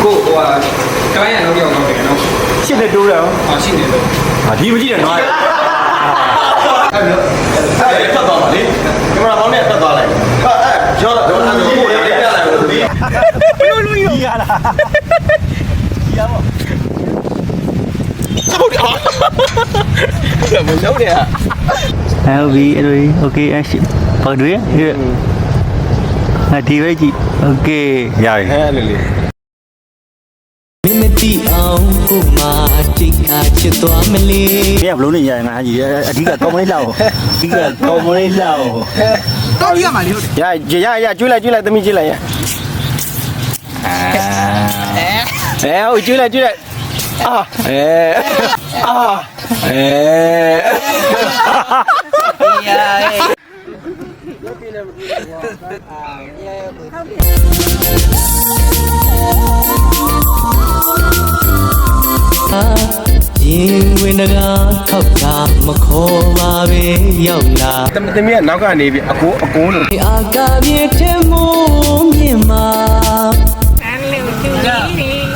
ကိုဟိုကကိုင်းရတော့ပြောင်းတော့တယ်နော်ရှင်းနေတိုးတယ်ဟုတ်ရှင်းနေတော့ဒီမကြည့်နဲ့နော်အဲ့လိုအဲ့ဖတ်သွားပါလေကင်မရာမောင်းနဲ့ဖတ်သွားလိုက်အဲ့ကျော်တော့ကိုရပြလိုက်လို့ဒီလူကြီးရလားရပါဟုတ်တယ်ဟာမလုပ်နဲ့ဟုတ်ပြီအဲ့လိုโอเคအရှိဘာတွေဒီပဲကြည့်โอเคရပြီအဲ့လိုလေမင်းမတီးအောင်ကိုမာတိတ်ခါချစ်သွားမလေး ဘယ်ဘလုံးနေရငါကြီးအဓိကကောင်းမလေးလောက်အဓိကကောင်းမလေးလောက်တော့ကြီးရမှာလေဟုတ်တယ်ရကျွေးလိုက်သမီးကျွေးလိုက်ရဟုတ်ကျွေးလိုက်အာရင်ဝင်တကားထောက်တာမခေါ်ပါပဲရောက်လာသမီးကနောက်ကနေပြီအကိုလို့အာကာမြေတဲ့မိုးမြင်မှာအဲ့လေသူကြီး